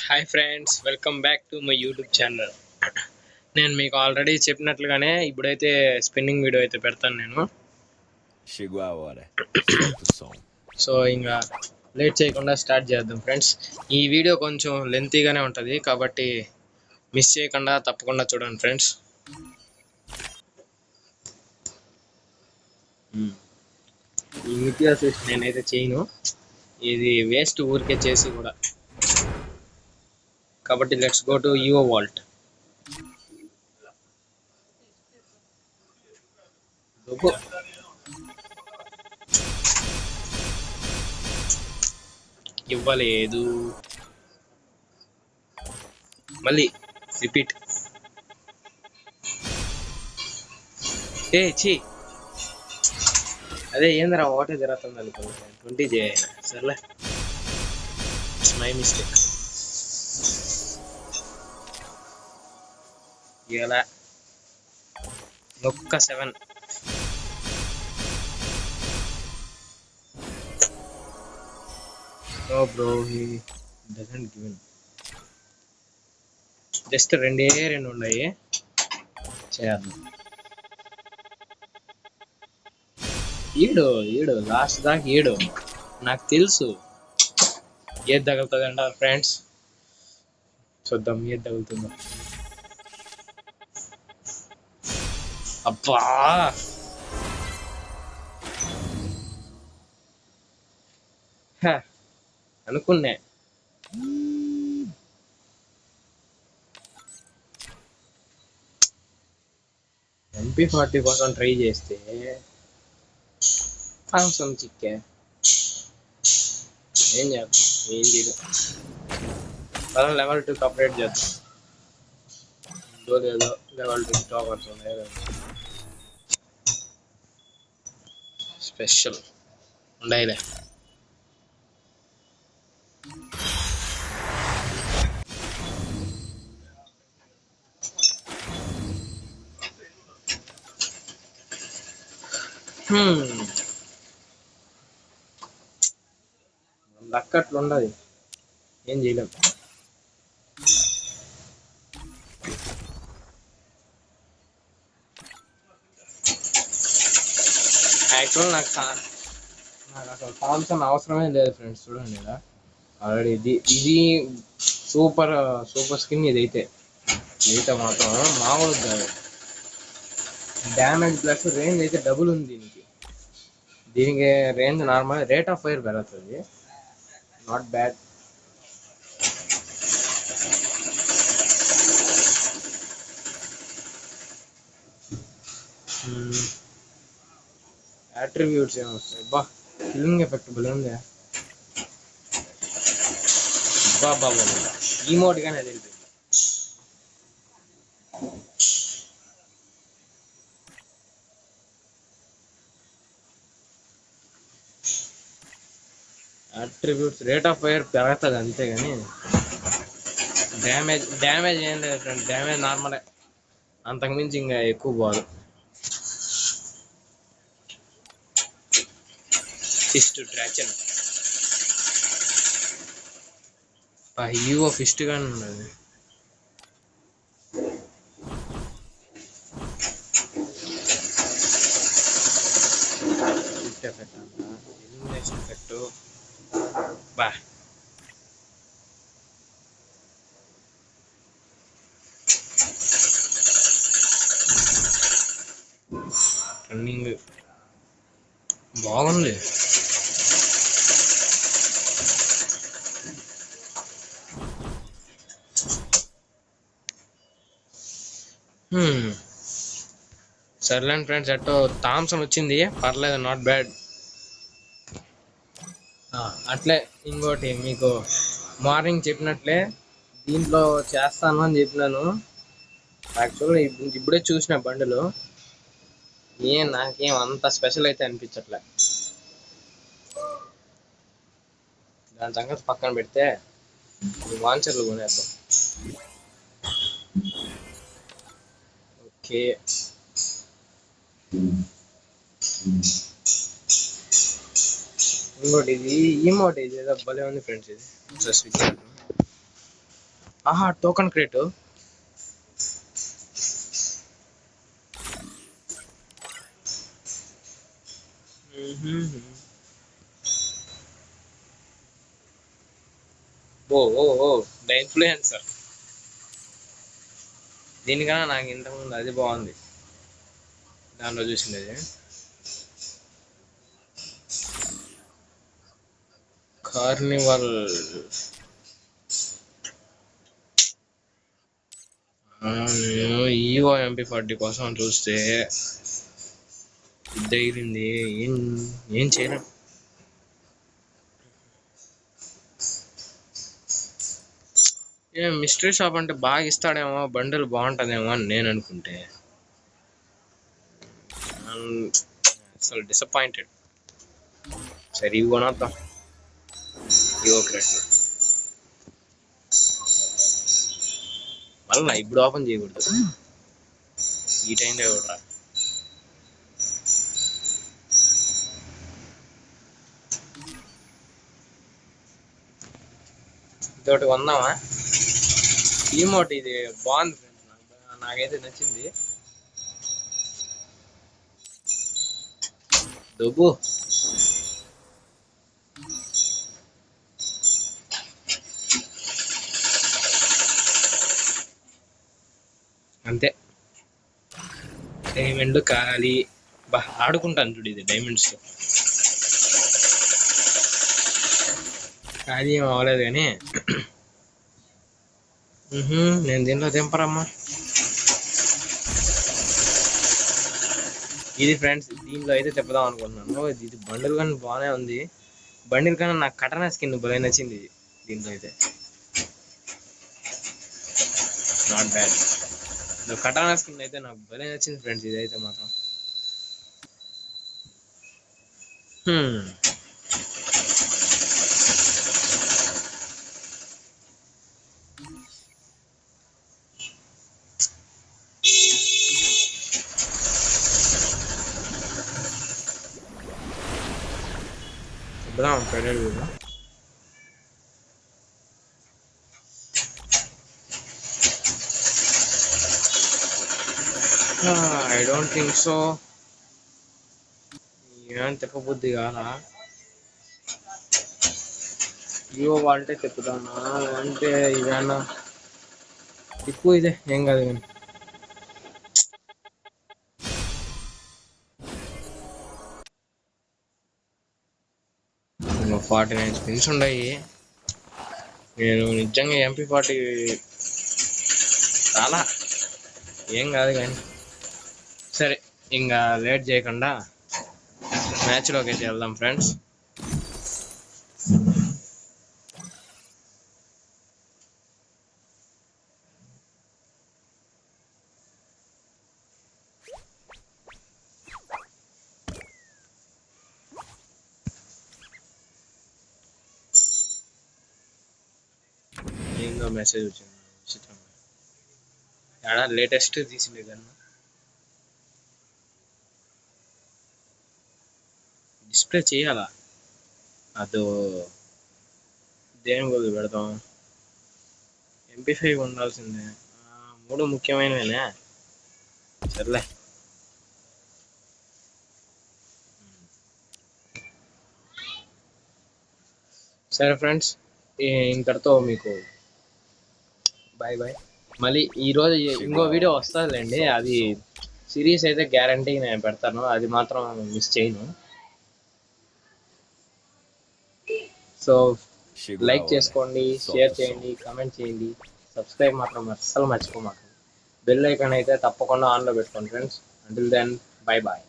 Hi friends, welcome back to my YouTube channel. నేను మీకు already చెప్పినట్లుగానే ఇప్పుడైతే స్పిన్నింగ్ వీడియో అయితే పెడతాను నేను. Chegou a hora. Solta o som. So ఇంకా లేట్ చేయకుండా స్టార్ట్ చేద్దాం ఫ్రెండ్స్. ఈ వీడియో కొంచెం లెంతీగానే ఉంటుంది కాబట్టి మిస్ చేయకుండా తప్పకుండా చూడండి ఫ్రెండ్స్. ఈ మిథియాసిస్ నేనైతే చేయను, ఇది వేస్ట్ ఊరికే చేసి కూడా. కాబట్టి లెట్స్ గో టు ఈవో వాల్ట్. ఇవ్వలేదు, మళ్ళీ రిపీట్. ఏ చీ, అదే ఏందిరా ఒకటే జరుగుతుంది అనుకున్నాను. 20 చేయను, సర్లే, మై మిస్టేక్. ఇలా ఒక్క 7. No bro, he doesn't give in. Just రెండే ఉన్నాయి చేయాలి. ఈడు లాస్ట్ దాకా ఈడు, నాకు తెలుసు ఏది తగులుతుంది అంటారు ఫ్రెండ్స్. చూద్దాం ఏది తగులుతుందో. అబ్బా, అనుకున్నా. MP40 కోసం ట్రై చేస్తే థామ్సన్ చిక్కే. ఏం చేద్దాం, ఏం చేయడం. మనం లెవెల్ 2 అప్గ్రేడ్ చేద్దాం. లేదో లెవెల్ 2 టాపర్స్ ఉన్నాయి స్పెషల్ ఉండాయిలే. లక్కట్లు ఉండదు, ఏం చేయలేం. యాక్చువల్ నాకు అసలు థామ్సన్ అవసరమే లేదు ఫ్రెండ్స్. చూడండి ఇలా ఆల్రెడీ ఇది సూపర్ స్కిన్. ఇదైతే మాత్రం మామూలు కాదు. డ్యామేజ్ ప్లస్ రేంజ్ అయితే డబుల్ ఉంది దీనికి range normal, rate of fire పెరుగుతుంది. Not bad. అట్రిబ్యూట్స్ ఏమొస్తాయి, బా కిల్లింగ్ ఎఫెక్ట్ భలే ఉంది. బాబా ఈమోట్ గానే తెలిపి. అట్రిబ్యూట్స్ రేట్ ఆఫ్ ఫైర్ పెరుగుతుంది అంతేగాని డ్యామేజ్ ఏం లేదు ఫ్రెండ్. డ్యామేజ్ నార్మలే, అంతకుమించి ఇంకా ఎక్కువ పోదు. ఫిస్ట్ డ్రాచన్ ఈవో ఫిస్ట్ గానే ఉన్నది. ఎఫెక్ట్ అంట, ఎలిమినేషన్ ఎఫెక్ట్. బా రన్నింగ్ బాగుంది. సర్లేండి ఫ్రెండ్స్, అట్టో థామ్సన్ వచ్చింది, పర్లేదు, నాట్ బ్యాడ్. అట్లే ఇంకోటి మీకు మార్నింగ్ చెప్పినట్లే దీంట్లో చేస్తాను అని చెప్పినాను. యాక్చువల్గా ఇప్పుడే చూసిన బండిలో నాకేం అంత స్పెషల్ అయితే అనిపించట్లే. దాని సంగతి పక్కన పెడితే వాంచర్లు కొనేద్దాం. ఓకే, ఇంకోటి ఇది ఈమోట్, ఇది ఏదో భలే ఉంది ఫ్రెండ్స్. ఇది స్విచ్ ఆహా token crate. Oh oh oh the influencer. దీనికన్నా నాకు ఇంతకుముందు అది బాగుంది, దానిలో చూసిండేది. కార్నివల్. నేను ఈవో MP40 కోసం చూస్తే ఇద్దరింది. ఏం ఏం చేయలేం. ఏం మిస్టరీ షాప్ అంటే బాగా ఇస్తాడేమో, బండిల్ బాగుంటుందేమో అని నేను అనుకుంటే అసలు డిసప్పాయింటెడ్. సరే ఇవి కొనొద్దాం, ఈవో క్రేట్. మళ్ళీ ఇప్పుడు ఓపెన్ చేయకూడదు, ఈ టైంలో కూడా. ఇంకోటి కొందామా? ఈమోట్ ఇది బాగుంది ఫ్రెండ్స్, నాకైతే నచ్చింది. డబ్బు అంతే. డైమండ్ కావాలి. బా ఆడుకుంటాను చూడు ఇది డైమండ్స్. ఖాళీ ఏం అవ్వలేదు కానీ నేను దీంట్లో దింపరమ్మా. ఇది ఫ్రెండ్స్, దీంట్లో అయితే తిప్పుదాం అనుకుంటున్నాను. ఇది బండిల్ కానీ బాగానే ఉంది. బండిల్ కన్నా నాకు కటనా స్కిన్ భలే నచ్చింది దీంట్లో అయితే. Not bad. కటానా స్కిన్ అయితే నాకు భలే నచ్చింది ఫ్రెండ్స్, ఇదైతే మాత్రం. చెప్దాం పెడల్ కూడా. I don't think so. ఏం తిప్పబుద్ధి కాదా? ఇవో వాళ్ళంటే తిప్పుదామా అంటే ఇవేనా ఎక్కువ. ఇదే ఏం కాదు కానీ 49 స్పిన్స్ ఉన్నాయి. నేను నిజంగా MP40 చాలా ఏం కాదు కానీ. సరే ఇంకా లేట్ చేయకుండా మ్యాచ్లోకి అయితే వెళ్దాం ఫ్రెండ్స్. ఏందో మెసేజ్ వచ్చింది విచిత్రంగా. ఏడా లేటెస్ట్ తీసిండే కన్నా డిస్ప్లే చేయాలా? అదో దేని కొద్ది పెడతాం. MP5 ఉండాల్సిందే. మూడు ముఖ్యమైనవేనా? సర్లే. సరే ఫ్రెండ్స్, ఇంతటితో మీకు బాయ్ బాయ్. మళ్ళీ ఈరోజు ఇంకో వీడియో వస్తుందిలేండి. అది సిరీస్ అయితే గ్యారంటీ నేను పెడతాను, అది మాత్రం మిస్ చేయను. సో లైక్ చేసుకోండి, షేర్ చేయండి, కామెంట్ చేయండి, సబ్స్క్రైబ్ మాత్రం అస్సలు మర్చిపోమాకండి. బెల్ ఐకాన్ అయితే తప్పకుండా ఆన్లో పెట్టుకోండి friends. Until then bye bye.